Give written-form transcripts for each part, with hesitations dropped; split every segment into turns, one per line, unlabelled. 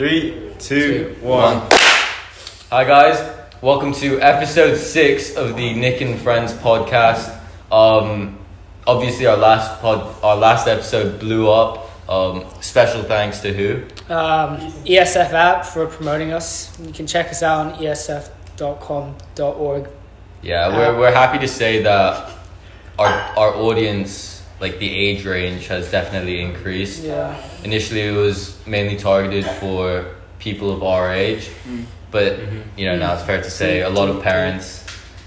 3, 2, 1.
Hi guys, welcome to episode 6 of the Nick and Friends podcast. Obviously our last episode blew up. Special thanks to who?
ESF app for promoting us. You can check us out on esf.com.org.
Yeah, we're happy to say that our audience, like the age range, has definitely increased.
Yeah.
Initially it was mainly targeted for people of our age, but now it's fair to say a lot of parents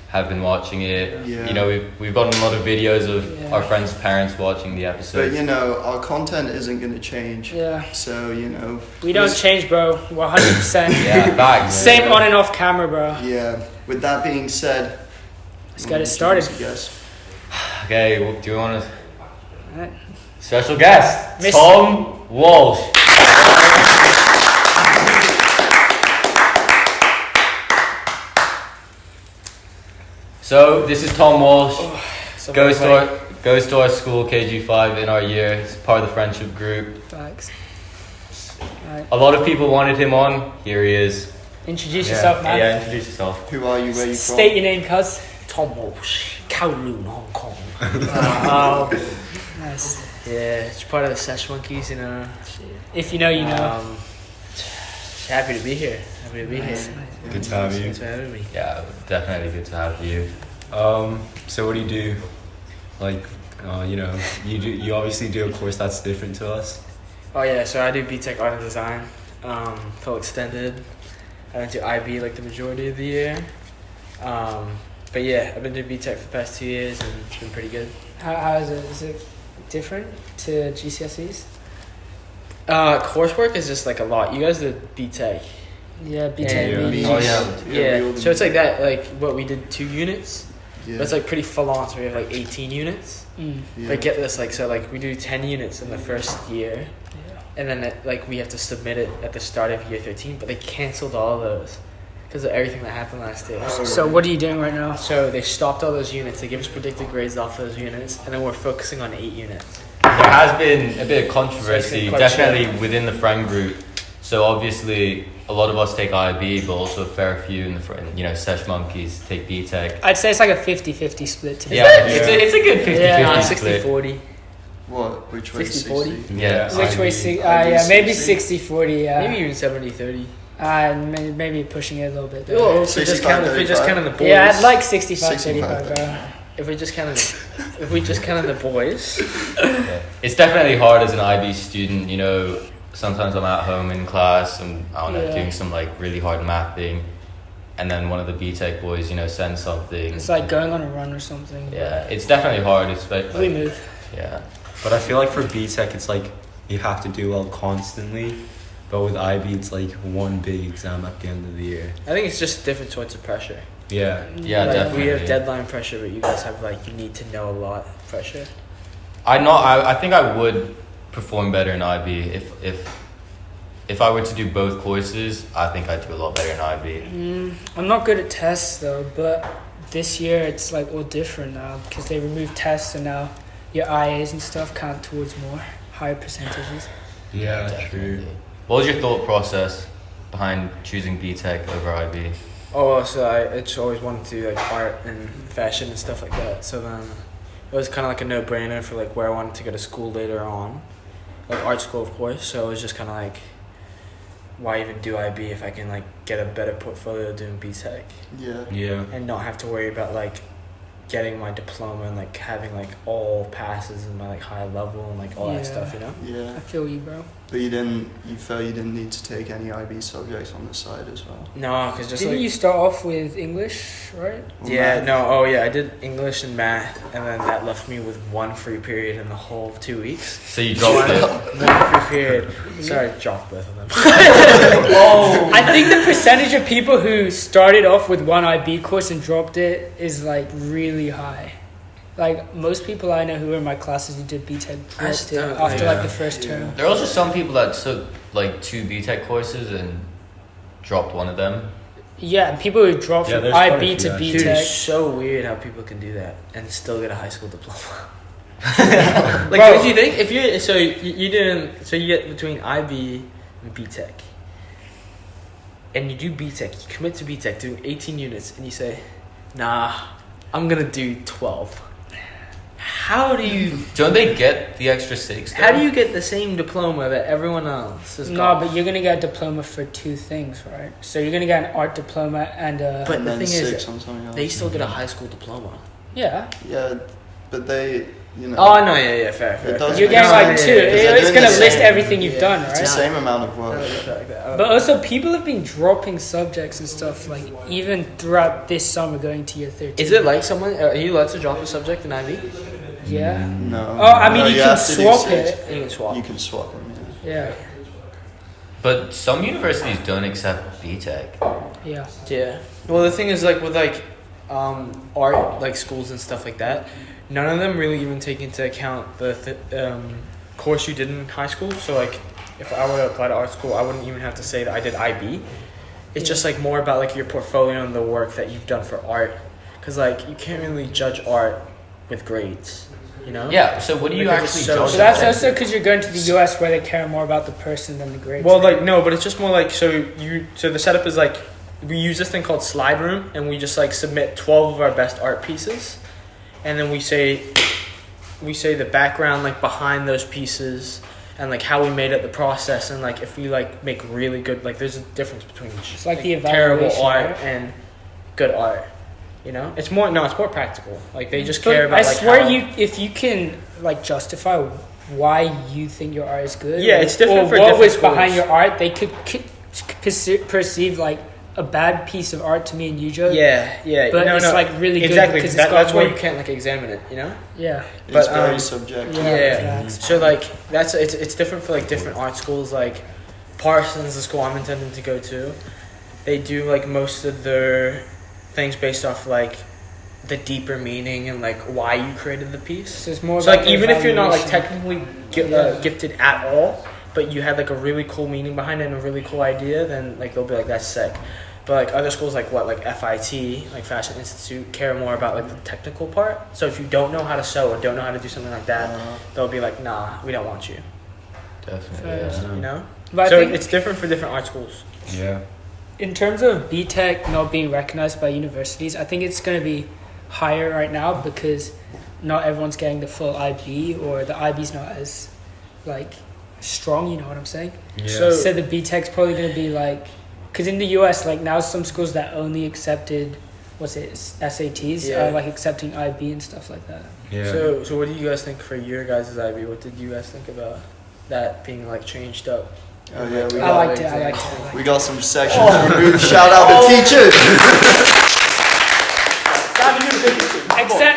have been watching it.
Yeah.
You know, we've gotten a lot of videos of our friends' parents watching the episodes.
But our content isn't going to change.
Yeah.
So,
We don't change, bro. We're 100%.
Yeah, facts.
Same on and off camera, bro.
Yeah. With that being said,
Let's get it started.
Okay, well, do you want to...
Alright.
Special guest,
Miss-
Tom Walsh. So this is Tom Walsh. Goes to our school, KG5, in our year. He's part of the friendship group.
Thanks.
A lot of people wanted him on. Here he is.
Introduce yourself, man.
Yeah, introduce yourself.
who are you, where you from?
State your name, cuz.
Tom Walsh, Kowloon, Hong Kong.
Nice.
Yeah, it's part of the Sesh Monkeys,
If you know, you know.
Happy to be here.
Nice.
Good to have you.
Thanks for having me.
Yeah, definitely good to have you.
So what do you do? You obviously do a course that's different to us.
Oh yeah, so I do BTech Art and Design, full extended. I went to IB like the majority of the year. But yeah, I've been doing BTech for the past 2 years and it's been pretty good.
How is it? Is it different to GCSEs?
Coursework is just like a lot. You guys did BTech.
Yeah,
Yeah.
BTech.
Oh, yeah.
Yeah, so it's like that, like what we did 2 units.
Yeah.
But it's like pretty full on, so we have like 18 units.
Mm.
Yeah.
But get this, we do 10 units in the first year. And then we have to submit it at the start of year 13, but they canceled all of those because of everything that happened last year.
So what are you doing right now?
So they stopped all those units. They gave us predicted grades off those units, and then we're focusing on 8 units.
There has been a bit of controversy,
quite
definitely within the friend group. So obviously, a lot of us take IB, but also a fair few in the friend, Sesh Monkeys take BTech.
I'd say it's like a 50-50 split. To be
Yeah,
honest.
it's a good 50-50
Yeah.
split.
60-40.
What? Which way?
60-40?
Yeah.
Which way?
IB
Maybe
60.
60-40. Yeah.
Maybe even 70-30.
Maybe pushing it a little bit. There.
Oh, if we just
65,
count the boys.
Yeah, I'd like 65-35,
65,
bro.
If we just counted the boys.
Yeah. It's definitely hard as an IB student, sometimes I'm at home in class and doing some really hard math thing, and then one of the BTech boys, sends something.
It's like going on a run or something.
Yeah, it's definitely hard, especially.
We move.
Yeah.
But I feel like for BTech it's like you have to do well constantly. But with IB it's like one big exam at the end of the year.
I think it's just different sorts of pressure.
Yeah.
Yeah,
Like,
definitely.
we have deadline pressure, but you guys have you need to know a lot pressure.
I think I would perform better in IB if I were to do both courses. I think I'd do a lot better in IB.
I'm not good at tests though, but this year it's all different now because they removed tests and now your IAs and stuff count towards higher percentages.
Yeah,
Definitely.
true.
What was your thought process behind choosing BTech over IB?
Oh, so I just always wanted to do art and fashion and stuff like that. So then it was kind of a no-brainer for where I wanted to go to school later on, art school of course. So it was just kind of why even do IB if I can get a better portfolio doing BTech
Yeah.
Yeah.
and not have to worry about getting my diploma and having all passes and my high level and all that stuff,
Yeah.
I feel you, bro.
But you felt you didn't need to take any IB subjects on the side as well.
No, because just
Didn't you start off with English, right?
Or
Yeah,
math?
no, oh yeah, I did English and math, and then that left me with 1 free period in the whole 2 weeks.
So you dropped it.
1 free period. Sorry, I dropped both of them.
I think the percentage of people who started off with one IB course and dropped it is really high. Most people I know who were in my classes who did BTech dropped it after the first term.
There are also some people that took 2 BTech courses and dropped one of them.
Yeah, and people who drop
Yeah,
from
there's quite a
IB
few,
to
actually.
Dude, it's
BTech.
so weird how people can do that and still get a high school diploma.
Bro.
Don't you think? If you you get between IB and BTech, and you do BTEC, you commit to BTEC doing 18 units, and you say, nah, I'm gonna do 12. How do you?
Don't they get the extra 6?
How do you get the same diploma that everyone else has
No,
got?
but you're gonna get a diploma for 2 things, right? So you're gonna get an art diploma and a.
But
And
the
then
thing is,
6 on something else.
they still get a high school diploma.
Yeah.
Yeah, but they, you know.
Oh no, yeah, fair.
It does
You're
make
getting
sense.
like 2.
Because they're
It's
doing
gonna
the
list
same-
everything you've done,
It's the
right?
same amount of work.
But also, people have been dropping subjects and stuff, like, even throughout this summer going to year 13.
Is it like someone? Are you allowed to drop a subject in IB?
Yeah.
No.
Oh, I mean,
No,
you can
have to do
swap
6.
it.
You can swap.
You can swap them, yeah.
Yeah.
But some universities don't accept BTEC.
Yeah.
Yeah. Well, the thing is, like with like art like schools and stuff like that, none of them really even take into account the course you did in high school. So like, if I were to apply to art school, I wouldn't even have to say that I did IB. It's just like more about like your portfolio and the work that you've done for art, because like you can't really judge art with grades, you know?
Yeah, so what do you
Because it's
actually
so
judge?
So that's
it?
also because you're going to the US where they care more about the person than the grades.
Well, like no, but it's just more like so the setup is like we use this thing called Slide Room, and we just like submit 12 of our best art pieces, and then we say the background like behind those pieces and like how we made it, the process, and like if we like make really good, like there's a difference between
It's like the
terrible
evaluation,
art
right?
and good art. You know, it's more practical. Like they just
But
care about.
I
like,
swear,
how,
if you can like justify why you think your art is good,
Yeah, it's different
or
for
what
different
was behind
schools.
your art, they could perceive like a bad piece of art to me and you, Joe.
yeah,
But
no,
it's
no,
like really good
exactly.
because it's got
That's why
more-
you can't like examine it. You know.
Yeah.
It's
But,
very
um,
subjective.
Yeah.
Yeah. So like that's it's different for like different art schools. Like Parsons, the school I'm intending to go to, they do like most of their things based off like the deeper meaning and like why you created the piece.
So it's more.
So
about
like even if you're not like
evaluation.
technically
Yeah.
gifted at all, but you had like a really cool meaning behind it and a really cool idea, then like they'll be like that's sick. But like other schools like FIT, like Fashion Institute, care more about like the technical part. So if you don't know how to sew or don't know how to do something like that, they'll be like, nah, we don't want you.
Definitely,
Fair.
yeah.
You know.
But
So
I think
it's different for different art schools.
Yeah.
in terms of BTEC not being recognized by universities, I think it's going to be higher right now because not everyone's getting the full IB, or the IB's not as like strong. You know what I'm saying?
Yeah.
So the BTEC's probably going to be like, because in the US, like now some schools that only accepted, SATs
Yeah.
are like accepting IB and stuff like that.
yeah.
So what do you guys think for your guys' IB? What did you guys think about that being like changed up?
Oh yeah,
I liked it.
we got some sections removed. Shout out the teachers.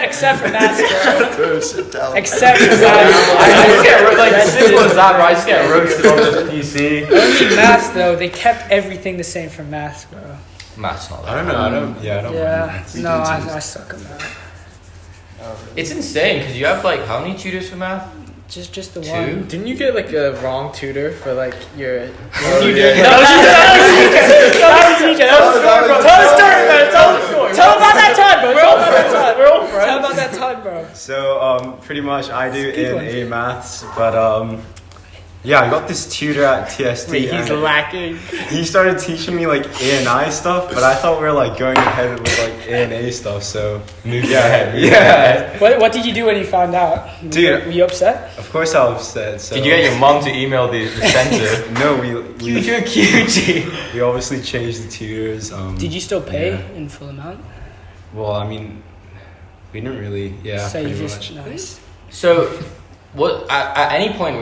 Except for maths, bro.
Bro, sit down.
Except for
I
maths.
just get like simple as that, right? I just get roasted on this PC.
Only maths though, they kept everything the same for maths, bro.
Math's not that.
I don't know. I don't mind
Yeah,
maths.
no, I suck at math.
It's insane because you have like how many tutors for math?
Just the
2?
one.
Didn't you get like a wrong tutor for like your?
Oh,
you
yeah.
did.
Tell the story, man. Tell about that time, bro. Tell about that time. We're all friends. Tell about that time, bro.
So pretty much I do
Good
in
one.
A maths, but yeah, I got this tutor at TST.
Wait, he's
and
lacking.
he started teaching me like A and I stuff, but I thought we were like going ahead with like A and A stuff. So yeah.
What did you do when you found out?
Dude.
Were you upset?
Of course I was upset. So
Did you get your mom to email the center?
No, we
You're cutie.
we obviously changed the tutors.
Did you still pay
yeah.
in full amount?
Well, I mean, we didn't really. Yeah,
So you
pretty
just
much.
nice.
So, what at any point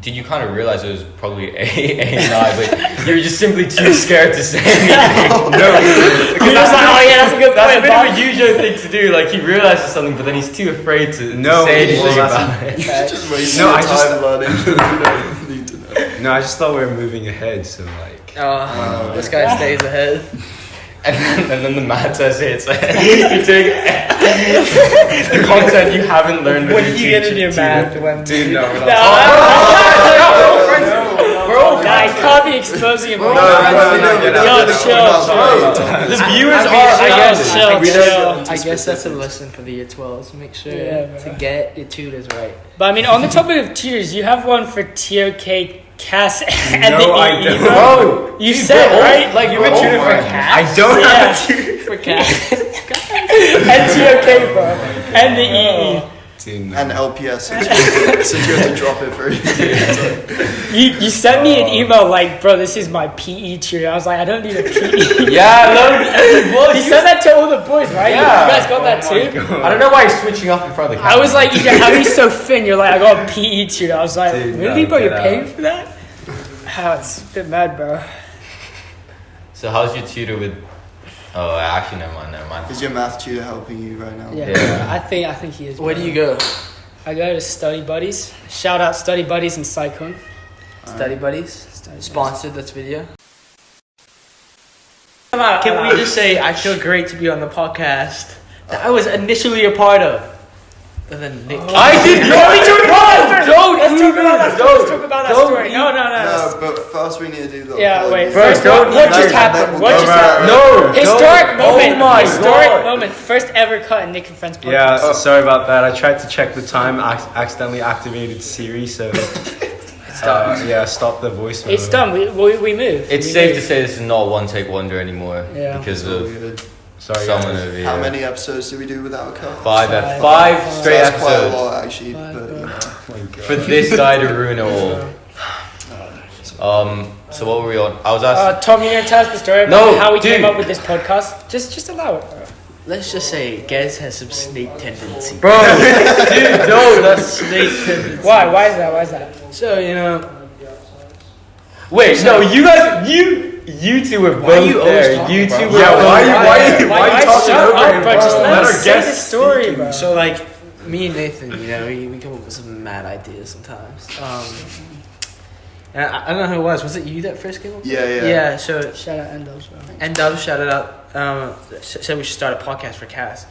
did you kind of realize it was probably A and I, but you were just simply too scared to say anything?
No,
You're just like, oh yeah, that's a good
That's a
point,
bit
Bob.
of a usual thing to do. Like he realizes something, but then he's too afraid to
No,
say anything
well, that's-
about it.
You're just wasting
No,
your
I just-
time learning. You don't need to know.
no, I just thought we were moving ahead. So like,
Oh, this guy stays ahead.
And then the math essay, it's like you're doing the content you haven't learned.
What did you get in your math when?
dude, no, we're not.
We're all guys. Can't be exposing him.
No,
The viewers
I guess chill.
We don't-
I guess that's a lesson for the year 12s. Make sure
Yeah,
to
bro.
get your tutors right.
But I mean, on the topic of tutors, you have one for TOK Cass and
No,
the
I
EE.
don't.
Bro,
You said, right?
Like
You were tutoring for
I
Cass?
don't
Yeah.
have to.
For Cass. And TOK, bro. And the EE.
Dude, no.
And LPS since you had to drop it for
You sent me an email like, bro, this is my PE tutor. I was like, I don't need a PE.
Yeah, no,
You sent that to all the boys, right?
Yeah.
You guys got that too?
I don't know why he's switching up in front of the camera.
I was like, how are you so thin? You're like, I got a PE tutor. I was like,
Dude,
really,
no,
bro? You're
get
paying
out.
for that? Oh, it's a bit mad, bro.
So how's your tutor with? Oh, actually, never mind.
Is your math tutor helping you right now?
Yeah,
Yeah.
I think he is.
Where
bro.
do you go?
I go to Study Buddies. Shout out Study Buddies in Cyclone.
Study buddies.
Study Buddies.
Sponsored this video. Can we just say I feel great to be on the podcast that I was initially a part of? And then Nick.
I did not.
Let's talk about that. Let's talk about that story. No.
No, but first we need to do the.
Yeah, wait.
Bro,
First,
don't-
what just
no,
happened?
no,
What just
no,
happened?
No,
Historic
don't.
moment.
Oh my
Historic
God.
moment. First ever cut in Nick and Friends podcast.
Yeah, sorry about that. I tried to check the time, accidentally activated Siri, so stop the voice.
It's done. We move.
It's
We
safe
move.
to say this is not one take wonder anymore.
Yeah.
Because
So
of
good.
Sorry,
someone
guys.
over here.
How many episodes did we do without a cut?
Five
Five.
straight
That's quite a
episodes
lot actually,
Five,
but
bro.
you know.
Oh my God.
for this guy to ruin it all. So what were we on? I was asking.
Tom, you gonna tell us the story about
No,
how we
dude.
came up with this podcast? Just allow it, bro.
Let's just say Gez has some snake tendency.
Bro, dude, no, that's
Snake tendency.
Why? Why is that? Why is that?
So, you know,
wait. No, you two were
Why are
both
you always
there.
talking,
You
bro?
two were.
Yeah,
both
why
there.
you talking
shut
over
up,
him,
bro?
bro?
Just
Let
let
our
us say the
guests
story, bro.
so like me and Nathan, you know, we come up with some mad ideas sometimes. And I don't know who it was. Was it you that first came up?
Yeah.
Yeah. So
Shout out Endos, bro.
and Dub shouted out, said we should start a podcast for Cass,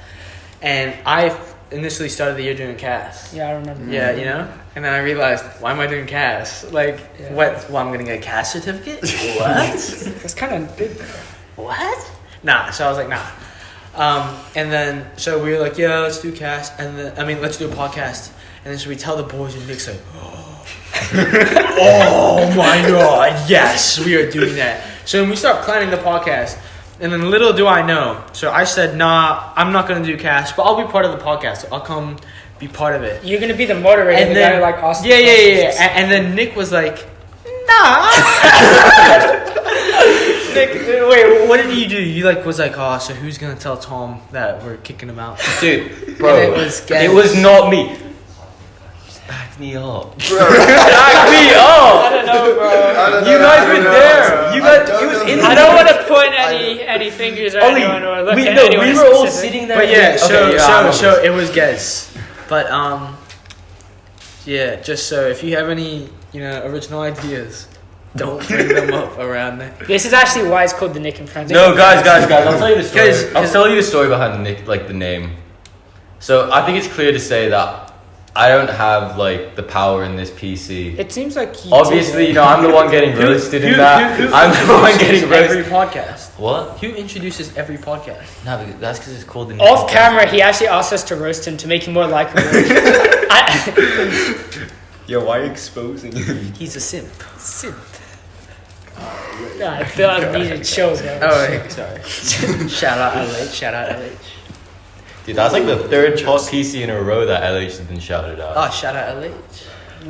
and I initially started the year doing Cass.
Yeah, I remember.
Yeah, you know, and then I realized, why am I doing Cass? Like,
Yeah.
what? Well, I'm gonna get a Cass certificate? What?
That's kind of big.
What? Nah. So I was like, nah. And then so we were like, yeah, let's do Cass, and then let's do a podcast, and then so we tell the boys, and Nick's like, oh my God, yes, we are doing that. So then we start planning the podcast. And then little do I know. So I said, nah, I'm not going to do Cass, but I'll be part of the podcast. I'll come be part of it.
You're gonna be the moderator,
And
the
then,
guy who, like asked.
yeah. And then Nick was like, nah. Nick, wait, what did you do? You was like, oh, so who's going to tell Tom that we're kicking him out?
Dude, bro,
And it was Gaz.
it was not me. Back me up.
Bro,
Back me up.
I don't know, bro.
I don't know,
You guys
I
were
don't know.
there. You
I
guys.
don't
It was
know.
in.
I don't want to point any fingers at
Only
anyone or look
we
at
no.
anyone
We were all
specific.
sitting there.
But yeah,
Okay,
so it was Gez. But yeah, just so if you have any, original ideas, don't bring them up around there.
This is actually why it's called the Nick and Friends.
No, guys, I'll tell you the story.
Guys,
I'll tell you the story behind the Nick, the name. So I think it's clear to say that I don't have the power in this PC.
It seems like you
Obviously, I'm the one getting roasted in that. I'm the one getting
every
roasted.
podcast.
What?
Who introduces every podcast?
No, because that's because it's called the Nick
Off
and
camera, he actually asked us to roast him to make him more likable.
Yo, why are you exposing him?
He's a simp.
I feel like I needed chills, man.
Oh, wait, sorry. Shout out LH. Shout out LH.
Dude, that's the third hot PC in a row that LH has been shouted out.
Oh, shout out LH.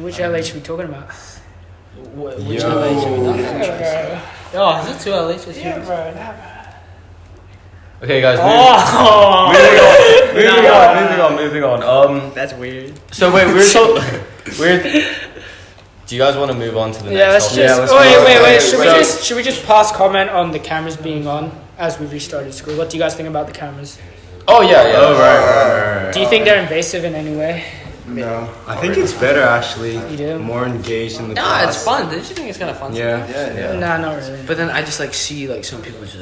Which LH are we talking about?
Which
Yo.
LH are we talking
Yeah,
about?
bro.
Oh, is it two LHs?
Yeah, bro. Nah,
Okay, guys,
Oh!
moving on.
That's weird.
So wait, do you guys want to move on to the
Yeah,
next
let's
topic?
just. Wait.
So-
Should we just pass comment on the cameras being on as we restarted school? What do you guys think about the cameras?
Oh yeah.
Oh, right.
Do you think they're invasive in any way?
No.
I think it's better actually.
You do?
More engaged in the
Nah,
class.
it's fun. Don't you think it's kind of fun?
Yeah.
Yeah.
Nah, not really.
But then I just see some people just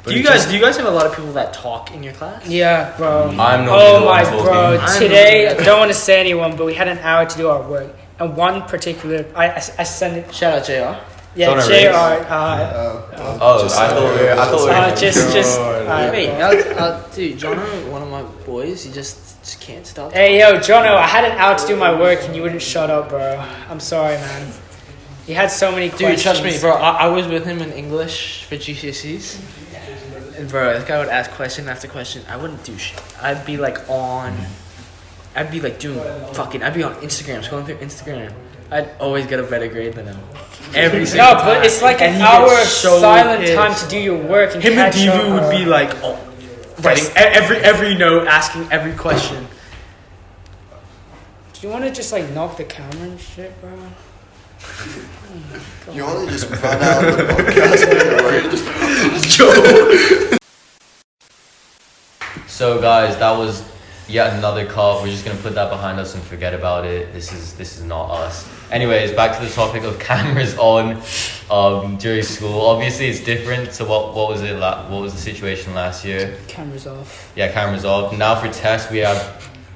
But
Do you
it
guys
just-
have a lot of people that talk in your class?
Yeah, bro.
I'm not
Oh
the
my,
one
bro.
talking.
Today, I don't want to say anyone, but we had an hour to do our work. And one particular, I sent it.
Shout out JR.
Yeah,
Don't
JR.
erase. Oh, I thought we were.
just.
Wait,
Alright,
Wait,
bro.
dude, Jono, one of my boys, he just Just can't stop.
Hey, yo, Jono, I had an hour to do my work and you wouldn't shut up, bro. I'm sorry, man. You had so many questions.
Dude, trust me, bro. I was with him in English for GCSEs. And, bro, this guy would ask question after question. I wouldn't do shit. I'd be like I'd be like doing I'd be on Instagram, scrolling through Instagram. I'd always get a better grade than him. Every single time.
No, but it's like
And
an
he
hour
gets
of
so
silent
pissed.
time to do your work and
Him and
catch up.
Divu would be like, writing every note, asking every question.
Do you want to just like knock the camera and shit, bro?
You want to just run out of the podcast?
So guys, that was yet another cut. We're just gonna put that behind us and forget about it. This is not us. Anyways, back to the topic of cameras on during school. Obviously, it's different. So what was it? What was the situation last year?
Cameras off.
Yeah, cameras off. Now for tests, we're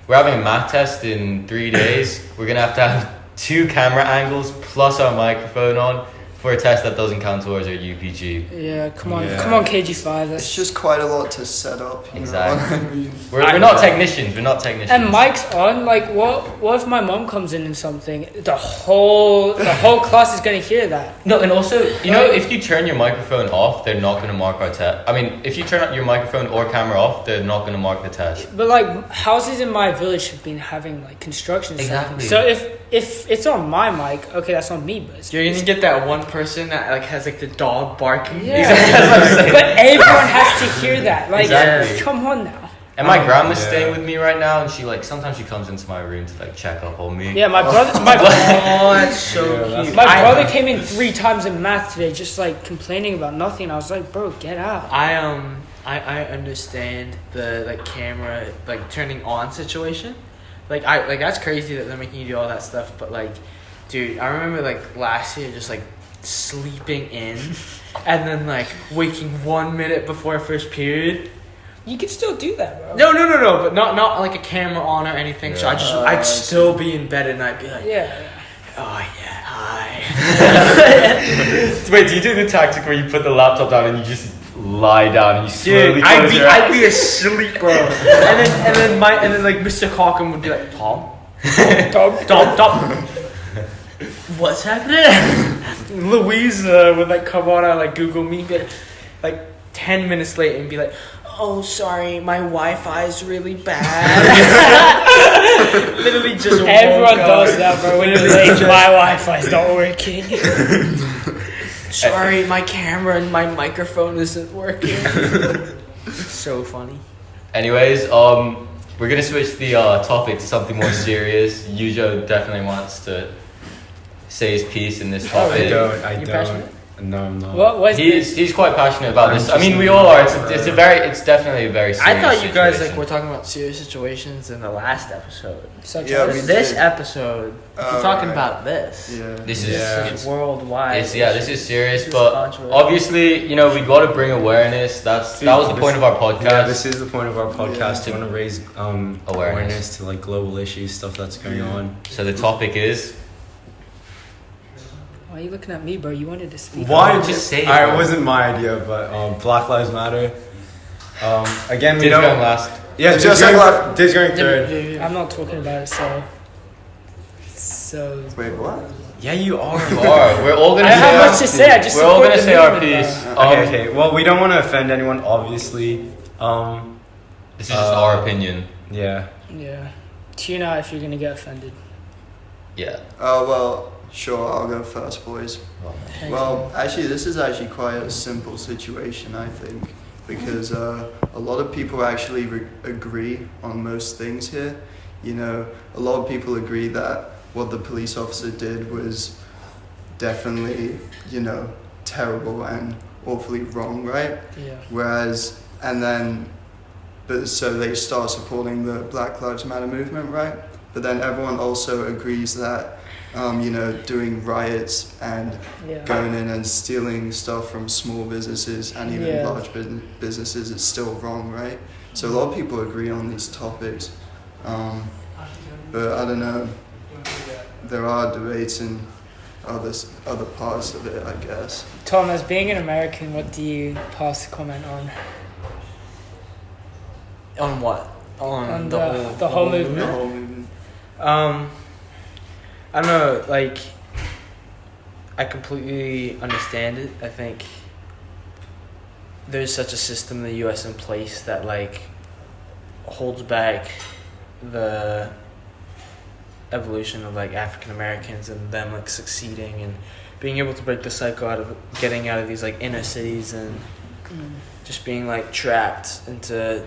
having a math test in 3 days. We're gonna have to have 2 camera angles plus our microphone on for a test that doesn't count towards our UPG.
Yeah, come on,
Yeah.
come on, KG5. That's
It's just quite a lot to set up. You
Exactly.
know what I mean?
We're not technicians. We're not technicians.
And mic's on. Like, what if my mom comes in and something? The whole class is gonna hear that.
No, and also, you know, if you turn your microphone off, they're not going to mark our test. I mean, if you turn your microphone or camera off, they're not going to mark the test.
But like, houses in my village have been having like construction. and
Exactly.
something. So if it's on my mic, okay, that's on me. But it's,
You're gonna get that one person that like has like the dog barking.
yeah. But everyone has to hear that. Like,
Exactly.
come on now.
And my grandma's
Yeah.
staying with me right now, and she like sometimes she comes into my room to like check up on me.
Yeah, my brother.
Oh, that's so
Yeah,
cute.
My brother came in 3 times in math today, just like complaining about nothing. I was like, bro, get out.
I understand the like camera like turning on situation. Like that's crazy that they're making you do all that stuff. But like, dude, I remember like last year just like sleeping in, and then like waking 1 minute before first period.
You can still do that, bro.
No, but not like a camera on or anything. So I'd still be in bed and I'd be like,
Yeah.
oh yeah, hi.
Wait, do you do the tactic where you put the laptop down and you just lie down and you slowly
Dude,
close your eyes?
I'd be asleep, bro. and then like Mr. Calkin would be like, Tom, what's happening? Louise would like come on and like Google me, be like 10 minutes late and be like, oh sorry, my Wi-Fi is really bad. Literally just
Everyone
woke up.
does that, bro. When you're like, my Wi-Fi's not working.
Sorry, my camera and my microphone isn't working. So funny.
Anyways, we're gonna switch the topic to something more serious. Yujo definitely wants to say his piece in this topic.
I
You
don't.
passionate?
No, I'm not.
What's
He's quite passionate about
I'm
this. I mean,
just
we
not
all are.
about
It's
it.
definitely a very serious
I thought you guys
situation.
like were talking about serious situations in the last episode.
such
Yeah,
as?
we
This
did.
episode, we're
Oh,
talking
right.
about this.
Yeah.
This is
Yeah.
It's worldwide.
this is serious,
This is
but
controversial.
obviously, you know, we got to bring awareness. That was the point of our podcast.
Yeah, this is the point of our podcast.
Yeah.
We want to raise awareness to like global issues, stuff that's going on.
So the topic is.
Why are you looking at me, bro? You wanted to speak.
Why
Just
did
say it,
It
bro.
wasn't my idea, but Black Lives Matter. Again, we
Did
don't.
going last.
Yeah,
Just like
Did's going third.
I'm not talking about it, so.
Wait, what?
Yeah, you are.
We're all
I
gonna
don't have
say.
much to say. I just
We're all
support
gonna
the
say our
movement,
piece.
bro.
Okay. Well, we don't want to offend anyone, obviously.
This is just our opinion.
Yeah.
Yeah. Tune out if you're gonna get offended.
Yeah.
Oh, well, sure, I'll go first, boys.
Thanks,
Well,
man.
actually, this is actually quite a simple situation, I think, because a lot of people actually agree on most things here. You know, a lot of people agree that what the police officer did was definitely, you know, terrible and awfully wrong, right?
Yeah.
Whereas, but so they start supporting the Black Lives Matter movement, right? But then everyone also agrees that, you know, doing riots and
Yeah.
going in and stealing stuff from small businesses and even
Yeah.
large businesses is still wrong, right? So a lot of people agree on these topics, but I don't know. There are debates in other parts of it, I guess.
Tom, as being an American, what do you pass a comment on?
On what? On
the whole
The
movement.
whole movement.
I don't know, like, I completely understand it. I think there's such a system in the U.S. in place that, like, holds back the evolution of, like, African Americans and them, like, succeeding and being able to break the cycle out of getting out of these, like, inner cities and just being, like, trapped into,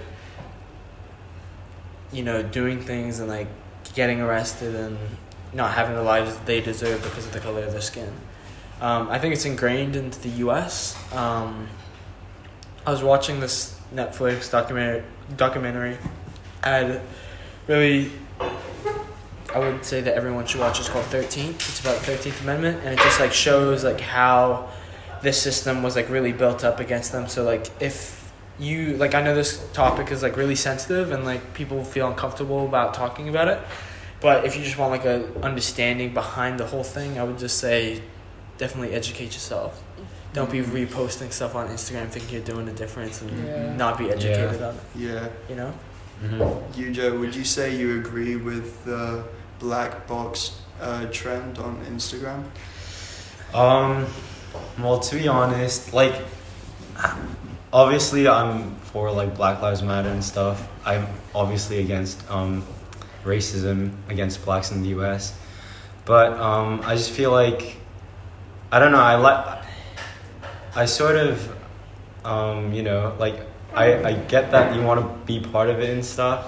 you know, doing things and, like, getting arrested and not having the lives they deserve because of the color of their skin. I think it's ingrained into the U.S. I was watching this Netflix documentary. I would say that everyone should watch. It's called 13th. It's about the 13th Amendment, and it just, like, shows, like, how this system was, like, really built up against them. So, like, if you, like, I know this topic is, like, really sensitive and, like, people feel uncomfortable about talking about it, but if you just want, like, a understanding behind the whole thing, I would just say definitely educate yourself. Don't be reposting stuff on Instagram thinking you're doing a difference and not be educated on it.
Yeah.
You know?
Mm-hmm.
You, Joe, would you say you agree with the black box trend on Instagram?
Well, to be honest, like, obviously I'm for, like, Black Lives Matter and stuff. I'm obviously against racism against blacks in the U.S. But I just feel like, I don't know, I sort of, you know, like, I get that you want to be part of it and stuff,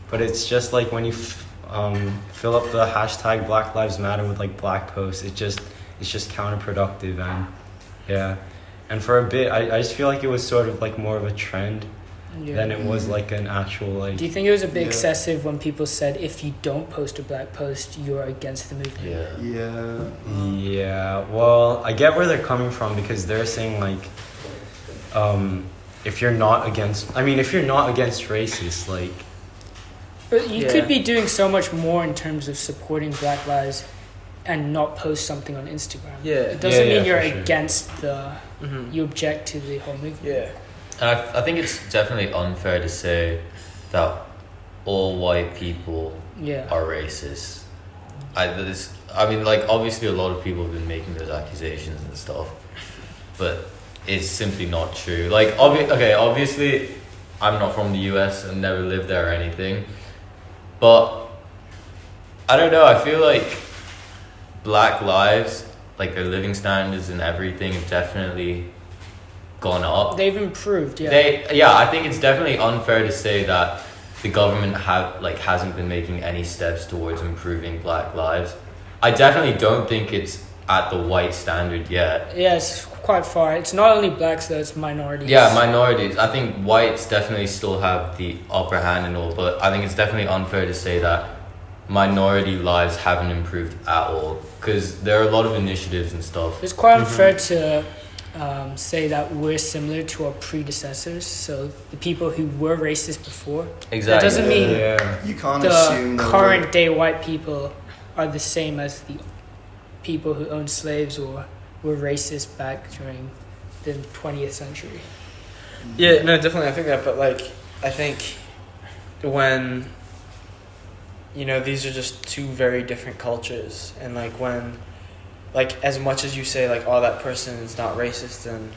but it's just like when you fill up the hashtag Black Lives Matter with, like, black posts, it's just counterproductive. And yeah, and for a bit I just feel like it was sort of like more of a trend than it was like an actual, like.
Do you think it was a bit excessive when people said if you don't post a black post, you're against the movement?
Yeah.
Well, I get where they're coming from, because they're saying, like, if you're not against racists, like.
But you could be doing so much more in terms of supporting Black lives and not post something on Instagram.
Yeah.
It doesn't mean you're
for sure.
against the. You object to the whole movement.
Yeah.
And I think it's definitely unfair to say that all white people are racist. I mean, like, obviously a lot of people have been making those accusations and stuff, but it's simply not true. Like, obviously, I'm not from the US and never lived there or anything, but I don't know. I feel like black lives, like, their living standards and everything, have definitely gone up.
They've improved,
I think it's definitely unfair to say that the government hasn't been making any steps towards improving black lives. I definitely don't think it's at the white standard yet.
Yeah, it's quite far. It's not only blacks though, it's minorities.
Yeah, minorities. I think whites definitely still have the upper hand and all, but I think it's definitely unfair to say that minority lives haven't improved at all, because there are a lot of initiatives and stuff.
It's quite unfair to say that we're similar to our predecessors, so the people who were racist before.
Exactly.
That doesn't mean
You can't
the
assume that
current day white people are the same as the people who owned slaves or were racist back during the 20th century.
Yeah, no, definitely. I think that, but, like, I think when, you know, these are just two very different cultures, and, like, when, like, as much as you say, like, oh, that person is not racist, and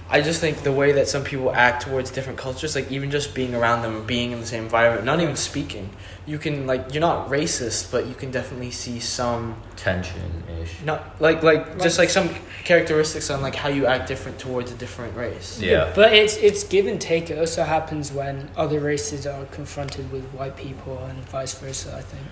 I just think the way that some people act towards different cultures, like, even just being around them, being in the same environment, not even speaking, you can, like, you're not racist, but you can definitely see some
tension-ish.
not like just like some characteristics on, like, how you act different towards a different race.
Yeah.
But it's give and take. It also happens when other races are confronted with white people and vice versa, I think.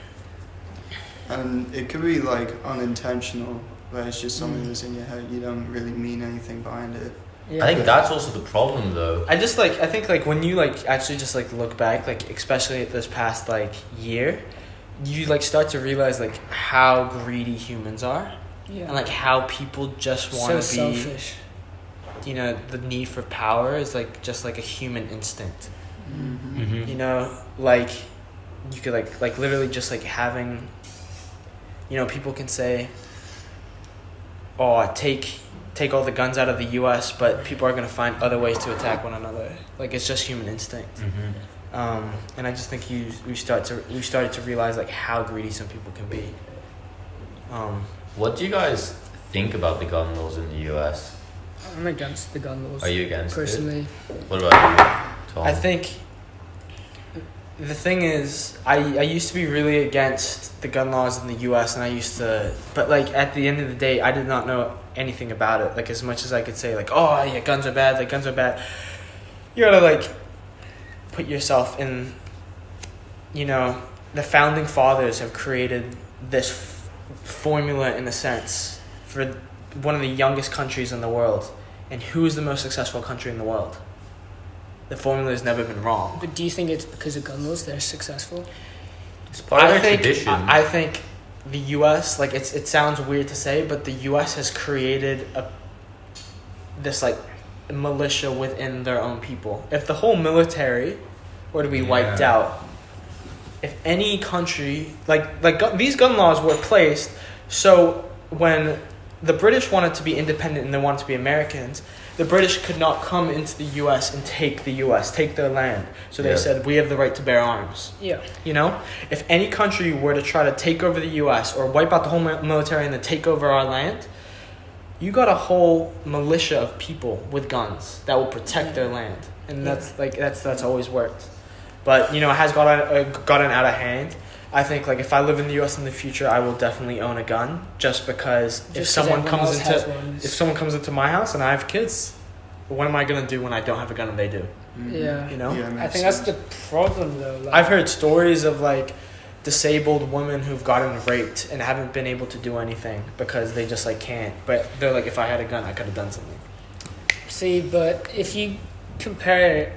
And it could be, like, unintentional, where it's just something that's in your head. You don't really mean anything behind it.
Yeah.
I think that's also the problem, though.
I think, like, when you, like, actually just, like, look back, like, especially this past, like, year, you, like, start to realize, like, how greedy humans are.
Yeah.
And, like, how people just want to be
selfish.
You know, the need for power is, like, just, like, a human instinct.
Mm-hmm.
You know, like, you could, like literally just, like, having, you know, people can say, oh, take all the guns out of the U.S., but people are going to find other ways to attack one another. Like, it's just human instinct.
Mm-hmm.
And I just think we started to realize like how greedy some people can be.
What do you guys think about the gun laws in the U.S.?
I'm against the gun laws.
Are you against
personally?
What about you, Tom?
I think the thing is, I used to be really against the gun laws in the U.S. and but like at the end of the day, I did not know anything about it. Like as much as I could say, like, oh yeah, guns are bad. Like guns are bad. You gotta like put yourself in. You know, the founding fathers have created this formula in a sense for one of the youngest countries in the world, and who is the most successful country in the world? The formula has never been wrong.
But do you think it's because of gun laws they're successful?
It's part of their tradition.
I think the U.S. like it sounds weird to say, but the U.S. has created this like militia within their own people. If the whole military were to be wiped out, if any country these gun laws were placed so when the British wanted to be independent and they wanted to be Americans, the British could not come into the U.S. and take the U.S., take their land. So they said, we have the right to bear arms.
Yeah.
You know? If any country were to try to take over the U.S. or wipe out the whole military and then take over our land, you got a whole militia of people with guns that will protect their land. And that's always worked. But, you know, it has gotten out of hand. I think, like, if I live in the U.S. in the future, I will definitely own a gun, just because if someone comes into my house and I have kids, what am I gonna do when I don't have a gun and they do?
Yeah.
You know?
Yeah,
I think that's the problem, though. Like,
I've heard stories of like disabled women who've gotten raped and haven't been able to do anything because they just like can't. But they're like, if I had a gun, I could have done something.
See, but if you compare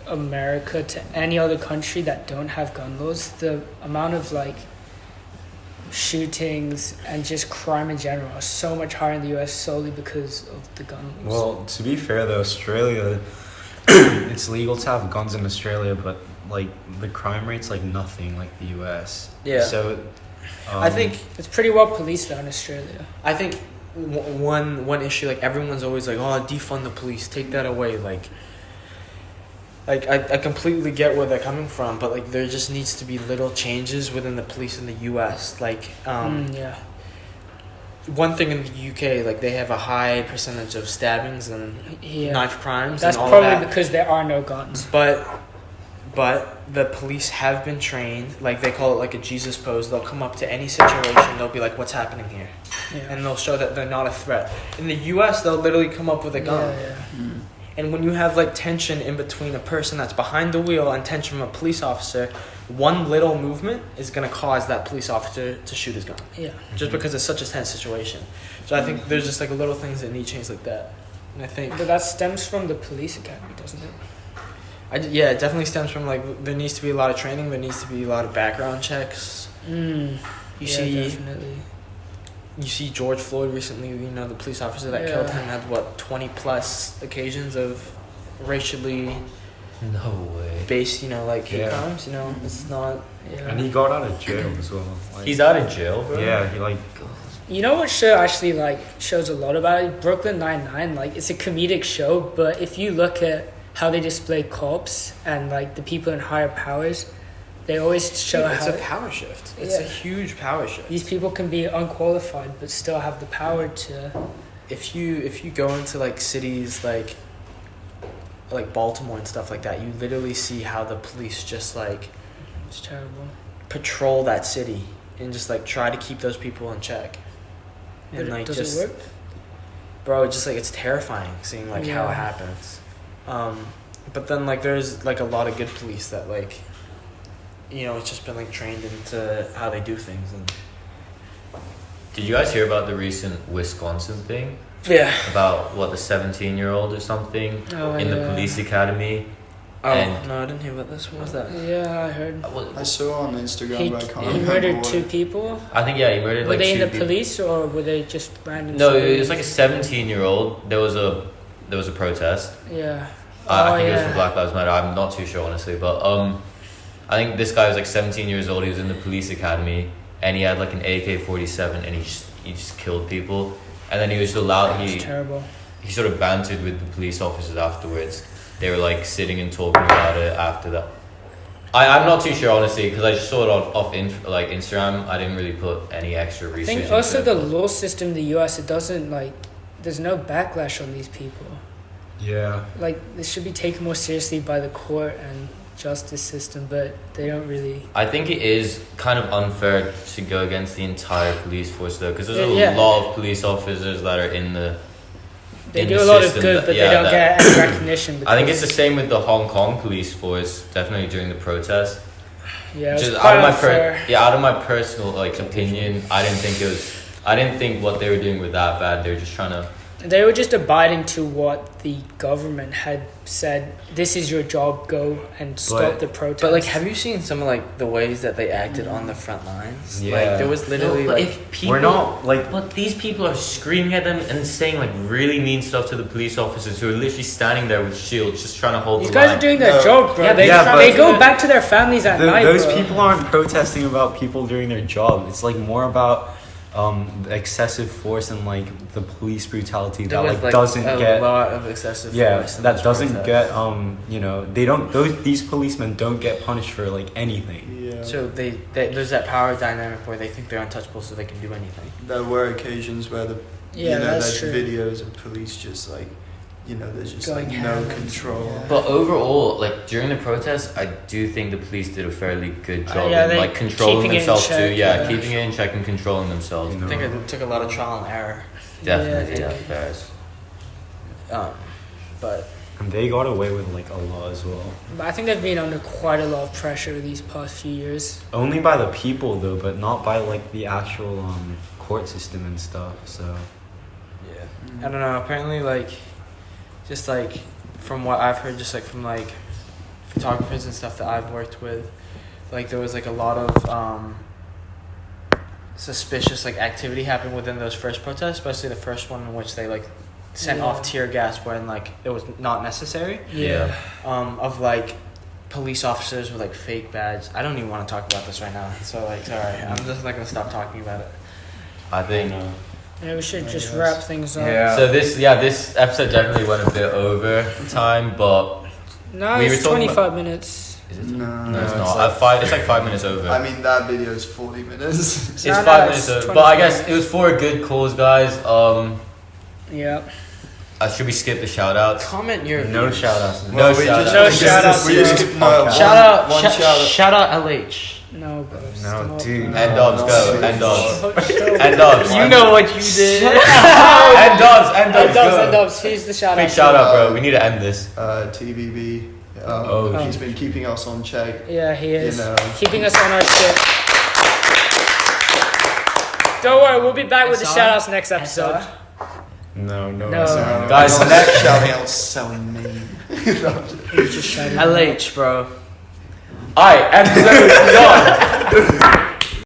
America to any other country that don't have gun laws, the amount of like shootings and just crime in general are so much higher in the US solely because of the gun laws.
Well, to be fair though, Australia, it's legal to have guns in Australia, but like the crime rate's like nothing like the US.
Yeah.
So
I think
it's pretty well policed though in Australia.
I think one issue, like everyone's always like, oh, defund the police, take that away. Like I completely get where they're coming from, but like there just needs to be little changes within the police in the U.S. Like one thing in the UK, like they have a high percentage of stabbings and knife crimes.
That's
and all
probably
that.
because there are no guns.
But the police have been trained, like they call it like a Jesus pose. They'll come up to any situation, they'll be like, what's happening here?
Yeah.
And they'll show that they're not a threat. In the US, they'll literally come up with a gun.
Yeah.
And when you have like tension in between a person that's behind the wheel and tension from a police officer, one little movement is going to cause that police officer to shoot his gun.
Yeah.
Just because it's such a tense situation. So I think there's just like little things that need change like that. And I think...
But that stems from the police academy, doesn't it?
Yeah, it definitely stems from like there needs to be a lot of training. There needs to be a lot of background checks.
Definitely.
You see George Floyd recently, you know, the police officer that killed him had, 20 plus occasions of racially based, hate crimes, it's not...
Yeah.
And he got out of jail as well. Like,
He's out of jail, bro?
Yeah, he like...
You know what show actually shows a lot about it? Brooklyn Nine-Nine. It's a comedic show, but if you look at how they display cops and the people in higher powers, they always show
it's
how
a power shift. It's a huge power shift.
These people can be unqualified but still have the power to...
If you go into cities like Baltimore and stuff like that, you literally see how the police just
it's terrible.
Patrol that city and just try to keep those people in check.
And does
just
it work?
Bro, it's just it's terrifying seeing how it happens. But then there's a lot of good police that it's just been trained into how they do things. And
did you guys hear about the recent Wisconsin thing?
Yeah.
About the 17-year-old or something in the police academy?
No, I didn't hear about this. What was that?
Yeah, I heard.
I saw on Instagram, but I can't
He
remember
murdered
what.
2 people?
I think, he murdered
Were they
two
in the
people.
police or were they just random?
No, it was a 17-year-old. There was a protest.
Yeah.
I think it was for Black Lives Matter. I'm not too sure, honestly. But I think this guy was 17 years old. He was in the police academy. And he had an AK-47 and he just killed people. And then he was allowed...
That's terrible.
He sort of bantered with the police officers afterwards. They were sitting and talking about it after that. I'm not too sure honestly because I just saw it off Instagram. I didn't really put any extra
I
research.
think also
into
the
it,
law system in the US, it doesn't like, there's no backlash on these people.
Yeah.
Like, this should be taken more seriously by the court and justice system, but they don't really.
I think it is kind of unfair to go against the entire police force though, because there's
Yeah.
a lot of police officers that are in the.
They
in
do
the
a lot of
system
good,
that-
but
yeah,
they don't
that-
get any recognition.
I think it's the
because-
same with the Hong Kong police force, definitely during the protest.
Yeah, it's
Just
quite
out of my
unfair.
out of my personal opinion, I didn't think what they were doing was that bad. They were just trying to.
They were just abiding to what the government had said. This is your job. Go and stop the protest.
But like, have you seen some of like the ways that they acted on the front lines?
Yeah.
Like there was literally
but
like
if people,
We're not like.
but these people are screaming at them and saying like really mean stuff to the police officers who are literally standing there with shields, just trying to hold
these
the
guys
line.
are doing their
No.
job, bro.
Yeah,
they
yeah,
they
but-
go back to their families at night.
Those
bro.
people aren't protesting about people doing their job. It's like more about excessive force and like the police brutality
there
that
was
like doesn't
a
get.
lot of excessive
Yeah,
force in
that
those
doesn't
protests.
get they don't these policemen don't get punished for like anything.
Yeah.
So they there's that power dynamic where they think they're untouchable, so they can do anything.
There were occasions where
Yeah, that's
there's
true.
videos of police just like, there's just
Going
like
ham
no
and-
control.
yeah.
But overall, like during the protests, I do think the police did a fairly good job
yeah,
in
they
like controlling
keeping it in
themselves
check,
too. Yeah,
yeah.
keeping it in check and controlling themselves.
You know.
I think it took a lot of trial and error.
Definitely,
Yeah,
yeah, fairs.
But
And they got away with like a lot as well.
But I think they've been under quite a lot of pressure these past few years.
Only by the people though, but not by like the actual court system and stuff. So
yeah, I don't know. Apparently, like, just like from what I've heard, just like from like photographers and stuff that I've worked with, like there was like a lot of suspicious like activity happened within those first protests, especially the first one in which they like sent
Yeah.
off tear gas when like it was not necessary.
Yeah.
Of like police officers with like fake badges. I don't even want to talk about this right now. So like, sorry, I'm just not gonna stop talking about it.
I think.
Yeah, we should just
Yes.
wrap things up.
Yeah.
So this episode definitely went a bit over time, but
No,
We were
it's
talking
25 minutes.
is it?
No,
No, it's
it's
not.
like-
It's like 5 minutes over.
I mean, that video is 40 minutes.
it's
No,
5
no,
minutes
it's
over. But I
25.
guess it was for a good cause, guys.
Yeah.
Should we skip the shout outs?
Comment your
no
views.
shout outs.
No shout-outs.
No shout-outs,
We
bro.
just skip, no,
Podcast.
Shout out,
one shout out.
shout out LH.
No, bro.
No,
Stop,
dude.
bro.
And dogs, go.
no.
And dogs.
Oh,
And dogs.
You know what you did.
And dogs. And dogs.
And Dubs,
go.
and Dubs. Here's the shout
Big
out.
shout out, bro. We need to end this.
TVB.
Oh,
He's been keeping us on check.
Yeah, he is.
You know.
Keeping us on our shit. Don't worry, we'll be back with the
SR?
shout outs next episode.
SR?
No.
No.
Guys,
I'm not
next-
shouting out selling name.
He just shouted out.
LH, bro.
Alright, episode done.